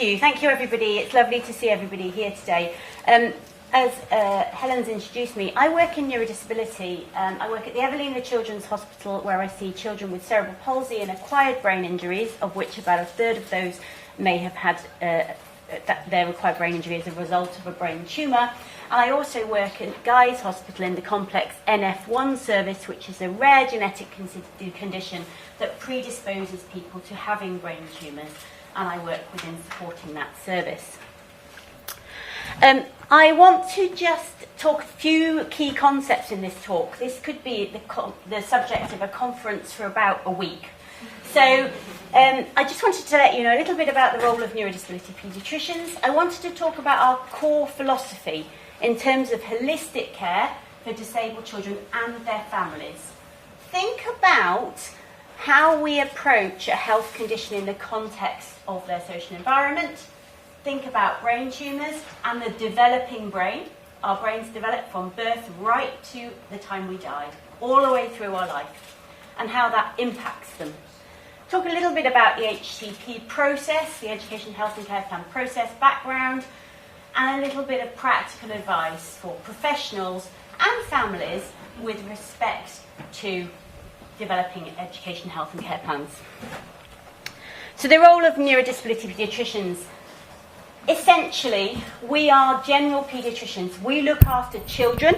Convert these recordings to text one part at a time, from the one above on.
you everybody. It's lovely to see everybody here today. As Helen's introduced me, I work in neurodisability. I work at the Evelina Children's Hospital, where I see children with cerebral palsy and acquired brain injuries, of which about a third of those may have had their acquired brain injury as a result of a brain tumour. I also work at Guy's Hospital in the complex NF1 service, which is a rare genetic condition that predisposes people to having brain tumours, and I work within supporting that service. I want to just talk a few key concepts in this talk. This could be the subject of a conference for about a week. So I just wanted to let you know a little bit about the role of neurodisability paediatricians. I wanted to talk about our core philosophy in terms of holistic care for disabled children and their families. Think about how we approach a health condition in the context of their social environment. Think about brain tumours and the developing brain. Our brains develop from birth right to the time we die, all the way through our life, and how that impacts them. Talk a little bit about the EHCP process, the Education, Health and Care Plan process background, and a little bit of practical advice for professionals and families with respect to developing education, health and care plans. So the role of neurodisability paediatricians. Essentially, we are general paediatricians. We look after children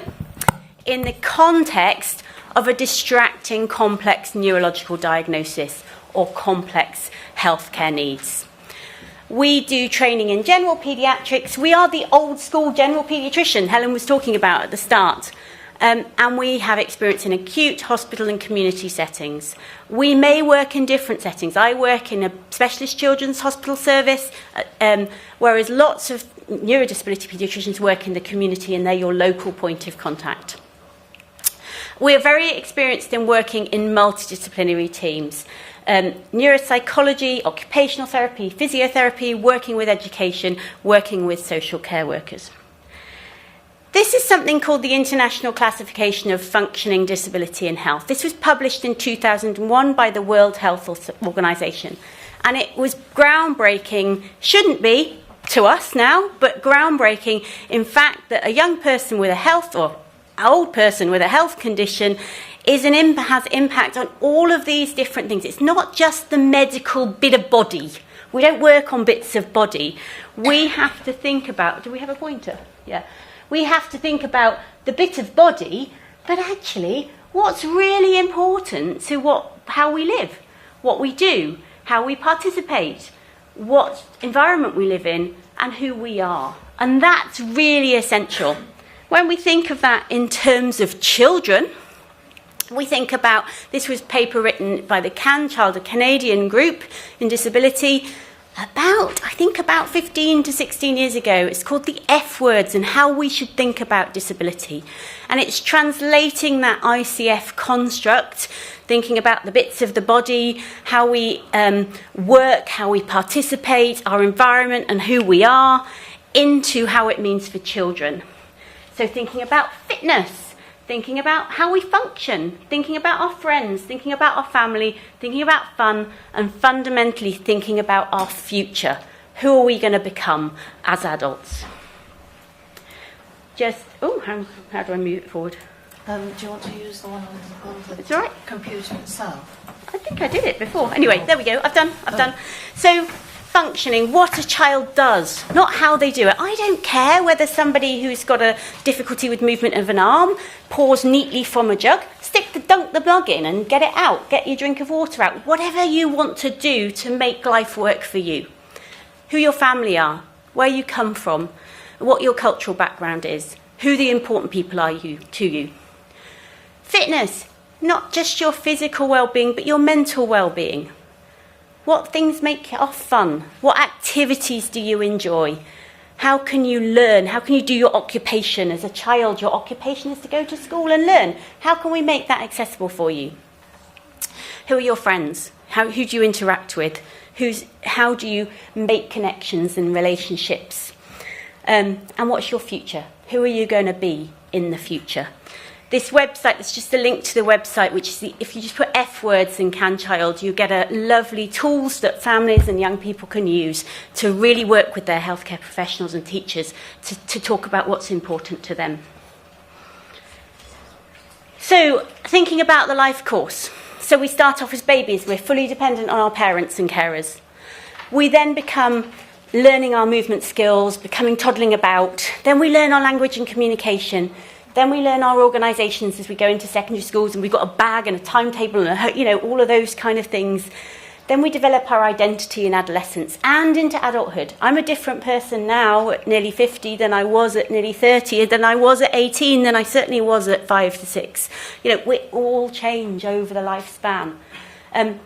in the context of a distracting, complex neurological diagnosis or complex healthcare needs. We do training in general paediatrics. We are the old school general paediatrician Helen was talking about at the start. And we have experience in acute, hospital and community settings. We may work in different settings. I work in a specialist children's hospital service, whereas lots of neurodisability paediatricians work in the community and they're your local point of contact. We're very experienced in working in multidisciplinary teams. Neuropsychology, occupational therapy, physiotherapy, working with education, working with social care workers. This is something called the International Classification of Functioning Disability in Health. This was published in 2001 by the World Health Organization. And it was groundbreaking, shouldn't be to us now, but groundbreaking in fact that a young person with a health or an old person with a health condition has impact on all of these different things. It's not just the medical bit of body. We don't work on bits of body. We have to think about, do we have a pointer? Yeah. We have to think about the bit of body, but actually what's really important to how we live, what we do, how we participate, what environment we live in, and who we are. And that's really essential. When we think of that in terms of children, we think about, this was a paper written by the CAN Child, a Canadian group in disability, about 15 to 16 years ago. It's called the F words and how we should think about disability. And it's translating that ICF construct, thinking about the bits of the body, how we work, how we participate, our environment and who we are, into how it means for children. So thinking about fitness, thinking about how we function, thinking about our friends, thinking about our family, thinking about fun, and fundamentally thinking about our future. Who are we going to become as adults? How do I move it forward? Do you want to use the one on the it's all right. computer itself? I think I did it before. Anyway, there we go. I've done. So, functioning, what a child does, not how they do it. I don't care whether somebody who's got a difficulty with movement of an arm pours neatly from a jug. Dunk the mug in and get it out. Get your drink of water out. Whatever you want to do to make life work for you. Who your family are, where you come from, what your cultural background is, who the important people are to you. Fitness, not just your physical well-being, but your mental well-being. What things make it fun? What activities do you enjoy? How can you learn? How can you do your occupation? As a child, your occupation is to go to school and learn. How can we make that accessible for you? Who are your friends? Who do you interact with? How do you make connections and relationships? And what's your future? Who are you going to be in the future? this website, that's just a link to the website, which is if you just put F words in Can Child, you get a lovely tools that families and young people can use to really work with their healthcare professionals and teachers to talk about what's important to them. So, thinking about the life course. So we start off as babies, we're fully dependent on our parents and carers. We then become learning our movement skills, becoming toddling about. Then we learn our language and communication. Then we learn our organisations as we go into secondary schools, and we've got a bag and a timetable and all of those kind of things. Then we develop our identity in adolescence and into adulthood. I'm a different person now at nearly 50 than I was at nearly 30, than I was at 18, than I certainly was at 5 to 6. We all change over the lifespan.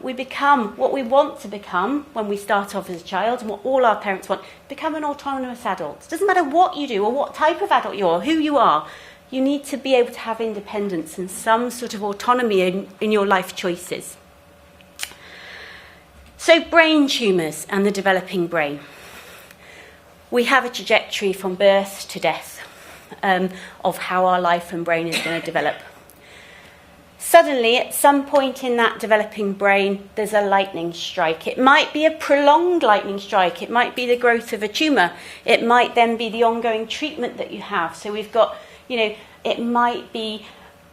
We become what we want to become when we start off as a child, and what all our parents want, become an autonomous adult. It doesn't matter what you do or what type of adult you are, who you are. You need to be able to have independence and some sort of autonomy in your life choices. So brain tumours and the developing brain. We have a trajectory from birth to death of how our life and brain is going to develop. Suddenly, at some point in that developing brain, there's a lightning strike. It might be a prolonged lightning strike. It might be the growth of a tumour. It might then be the ongoing treatment that you have. So we've got, it might be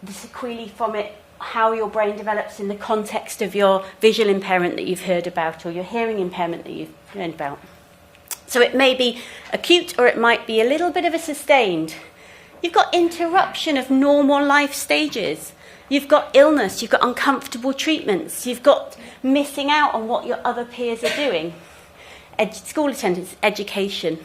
the sequelae from it, how your brain develops in the context of your visual impairment that you've heard about, or your hearing impairment that you've learned about. So it may be acute, or it might be a little bit of a sustained. You've got interruption of normal life stages. You've got illness, you've got uncomfortable treatments, you've got missing out on what your other peers are doing, school attendance, education.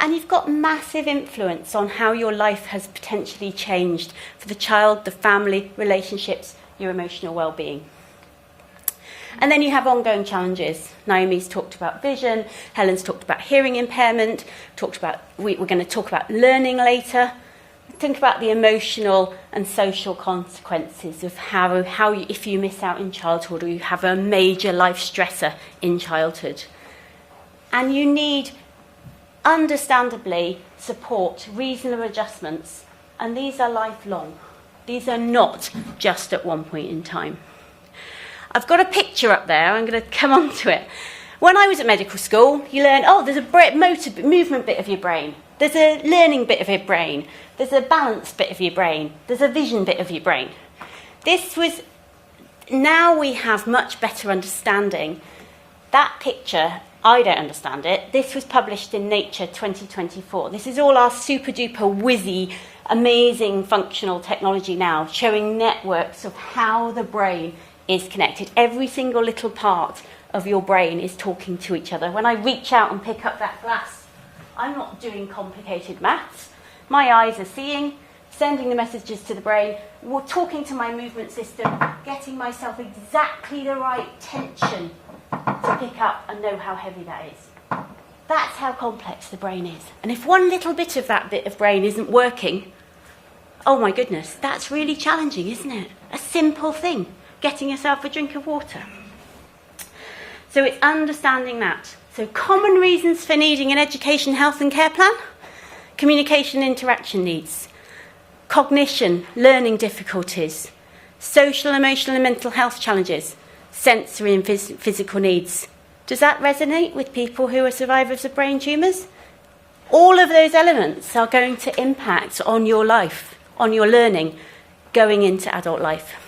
And you've got massive influence on how your life has potentially changed for the child, the family, relationships, your emotional well-being. And then you have ongoing challenges. Naomi's talked about vision, Helen's talked about hearing impairment, we're going to talk about learning later. Think about the emotional and social consequences of how if you miss out in childhood, or you have a major life stressor in childhood. And you need, understandably, support, reasonable adjustments, and these are lifelong. These are not just at one point in time. I've got a picture up there, I'm going to come on to it. When I was at medical school, you learn, there's a movement bit of your brain, there's a learning bit of your brain, there's a balance bit of your brain, there's a vision bit of your brain. Now we have much better understanding. That picture, I don't understand it. This was published in Nature 2024. This is all our super duper whizzy, amazing functional technology now, showing networks of how the brain is connected. Every single little part of your brain is talking to each other. When I reach out and pick up that glass, I'm not doing complicated maths. My eyes are seeing, sending the messages to the brain, talking to my movement system, getting myself exactly the right tension to pick up and know how heavy that is. That's how complex the brain is. And if one little bit of that bit of brain isn't working, oh my goodness, that's really challenging, isn't it? A simple thing, getting yourself a drink of water. So it's understanding that. So common reasons for needing an education, health and care plan: communication and interaction needs, cognition, learning difficulties, social, emotional and mental health challenges, sensory and physical needs. Does that resonate with people who are survivors of brain tumours? All of those elements are going to impact on your life, on your learning, going into adult life.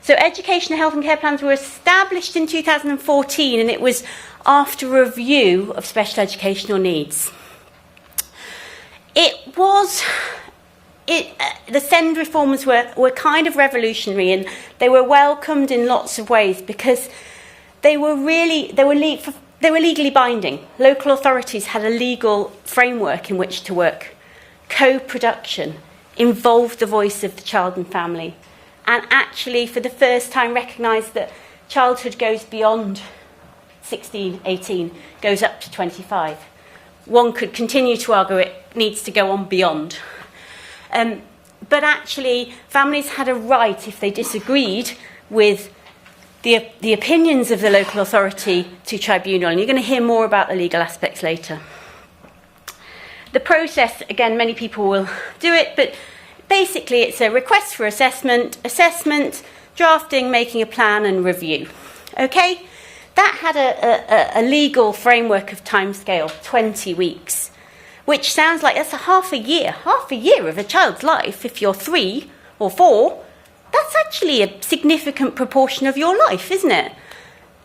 So education, health and care plans were established in 2014, and it was after review of special educational needs. The SEND reforms were kind of revolutionary, and they were welcomed in lots of ways because they were legally binding. Local authorities had a legal framework in which to work. Co-production involved the voice of the child and family, and actually for the first time recognised that childhood goes beyond 16, 18, goes up to 25. One could continue to argue it needs to go on beyond. But actually, families had a right, if they disagreed with the opinions of the local authority, to tribunal. And you're going to hear more about the legal aspects later. The process, again, many people will do it, but basically it's a request for assessment, drafting, making a plan and review. Okay? That had a legal framework of timescale, 20 weeks, which sounds like that's half a year of a child's life. If you're 3 or 4, that's actually a significant proportion of your life, isn't it?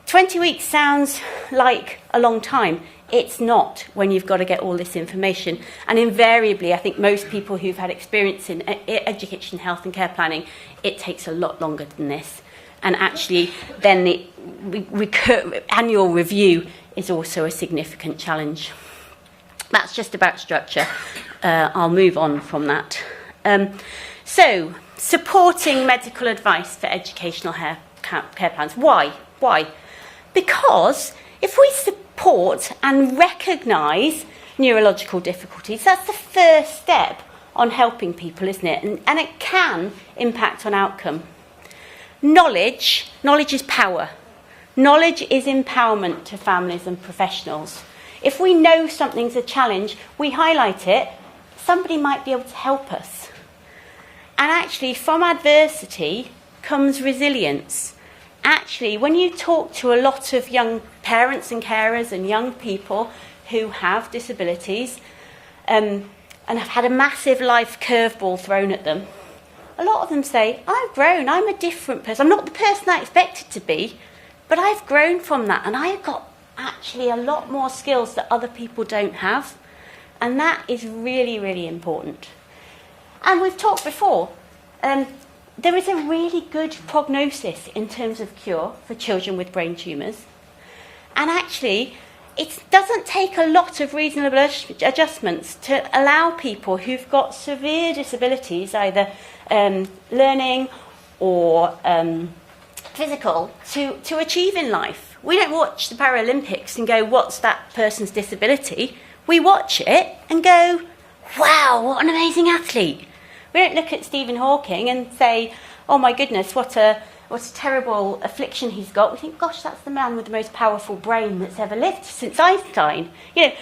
20 weeks sounds like a long time. It's not when you've got to get all this information. And invariably, I think most people who've had experience in education, health and care planning, it takes a lot longer than this. And actually, then the annual review is also a significant challenge. That's just about structure. I'll move on from that. So, supporting medical advice for educational care plans. Why? Because if we support and recognise neurological difficulties, that's the first step on helping people, isn't it? And it can impact on outcome. Knowledge is power. Knowledge is empowerment to families and professionals. If we know something's a challenge, we highlight it, somebody might be able to help us. And actually, from adversity comes resilience. Actually, when you talk to a lot of young parents and carers and young people who have disabilities and have had a massive life curveball thrown at them, a lot of them say, I've grown, I'm a different person. I'm not the person I expected to be, but I've grown from that and I've got actually a lot more skills that other people don't have. And that is really, really important. And we've talked before, there is a really good prognosis in terms of cure for children with brain tumours. And actually, it doesn't take a lot of reasonable adjustments to allow people who've got severe disabilities, either learning or physical, to achieve in life. We don't watch the Paralympics and go, what's that person's disability? We watch it and go, wow, what an amazing athlete. We don't look at Stephen Hawking and say, oh my goodness, what a terrible affliction he's got. We think, gosh, that's the man with the most powerful brain that's ever lived since Einstein. You know,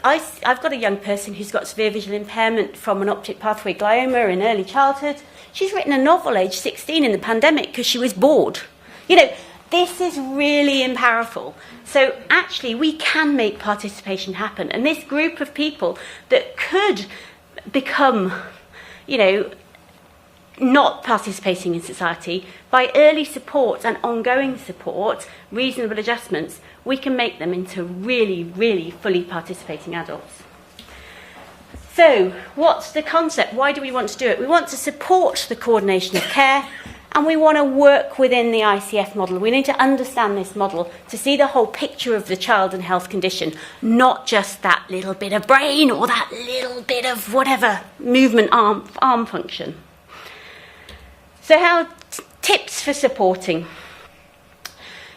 I've got a young person who's got severe visual impairment from an optic pathway glioma in early childhood. She's written a novel aged 16 in the pandemic because she was bored. You know, this is really powerful. So actually, we can make participation happen. And this group of people that could become, you know, not participating in society, by early support and ongoing support, reasonable adjustments, we can make them into really, really fully participating adults. So, what's the concept? Why do we want to do it? We want to support the coordination of care, and we want to work within the ICF model. We need to understand this model to see the whole picture of the child and health condition, not just that little bit of brain or that little bit of whatever movement arm function. So tips for supporting.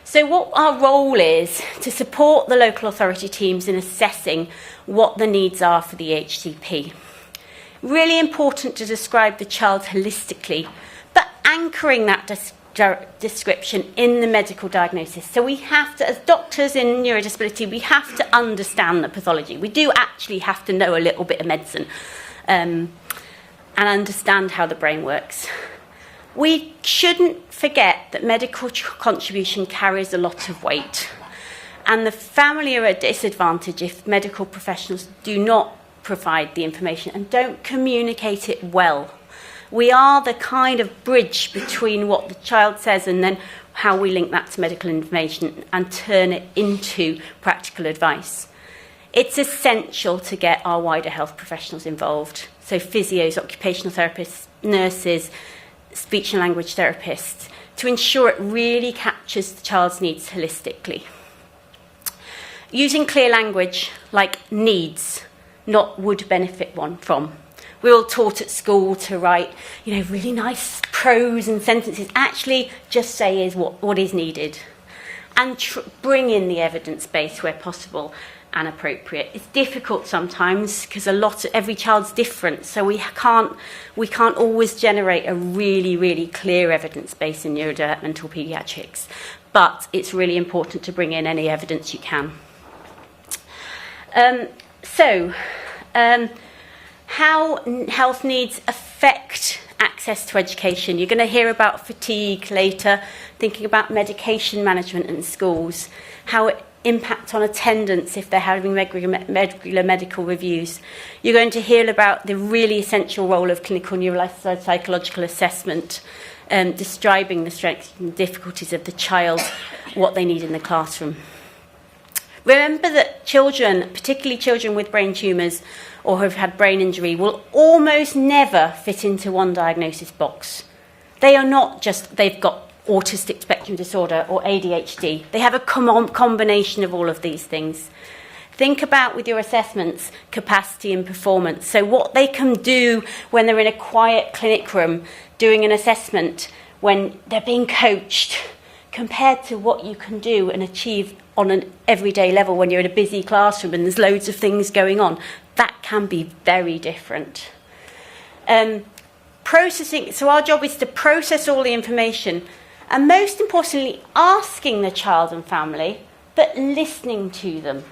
So what our role is to support the local authority teams in assessing what the needs are for the EHCP. Really important to describe the child holistically, but anchoring that description in the medical diagnosis. So we have to, as doctors in neurodisability, we have to understand the pathology. We do actually have to know a little bit of medicine and understand how the brain works. We shouldn't forget that medical contribution carries a lot of weight, and the family are at a disadvantage if medical professionals do not provide the information and don't communicate it well. We are the kind of bridge between what the child says and then how we link that to medical information and turn it into practical advice. It's essential to get our wider health professionals involved, so physios, occupational therapists, nurses, speech and language therapists, to ensure it really captures the child's needs holistically. Using clear language like needs, not would benefit one from. We're all taught at school to write, you know, really nice prose and sentences. Actually, just say is what is needed. And bring in the evidence base where possible and appropriate. It's difficult sometimes because every child's different, so we can't always generate a really, really clear evidence base in neurodevelopmental paediatrics, but it's really important to bring in any evidence you can. How health needs affect affect access to education. You're going to hear about fatigue later, thinking about medication management in schools, how it impacts on attendance if they're having regular medical reviews. You're going to hear about the really essential role of clinical neuropsychological assessment, describing the strengths and difficulties of the child, what they need in the classroom. Remember that children, particularly children with brain tumours or who have had brain injury, will almost never fit into one diagnosis box. They are not just, they've got autistic spectrum disorder or ADHD. They have a combination of all of these things. Think about, with your assessments, capacity and performance. So what they can do when they're in a quiet clinic room doing an assessment, when they're being coached, compared to what you can do and achieve on an everyday level when you're in a busy classroom and there's loads of things going on. That can be very different. Processing, so our job is to process all the information, and most importantly, asking the child and family, but listening to them.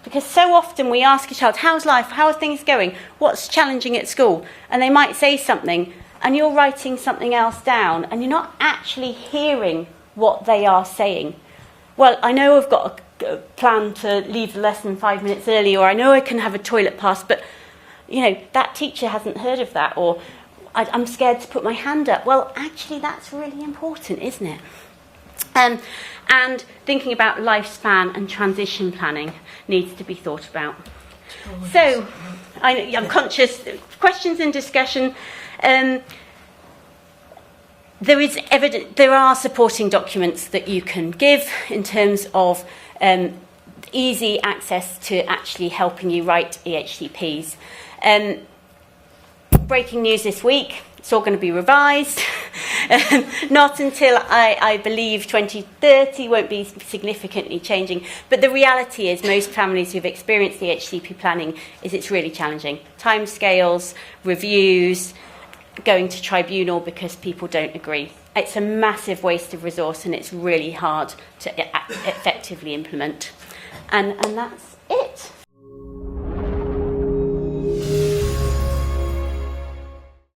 Because so often we ask a child, how's life, how are things going, what's challenging at school? And they might say something, and you're writing something else down, and you're not actually hearing what they are saying. Well, I know I've got a plan to leave the lesson 5 minutes early, or I know I can have a toilet pass, but, you know, that teacher hasn't heard of that, or I'm scared to put my hand up. Well, actually, that's really important, isn't it? And thinking about lifespan and transition planning needs to be thought about. So, I'm conscious, questions and discussion. There are supporting documents that you can give in terms of easy access to actually helping you write EHCPs. Breaking news this week, it's all going to be revised. Not until I believe 2030 won't be significantly changing. But the reality is most families who've experienced EHCP planning is it's really challenging. Timescales, reviews, going to tribunal because people don't agree. It's a massive waste of resource and it's really hard to effectively implement. And that's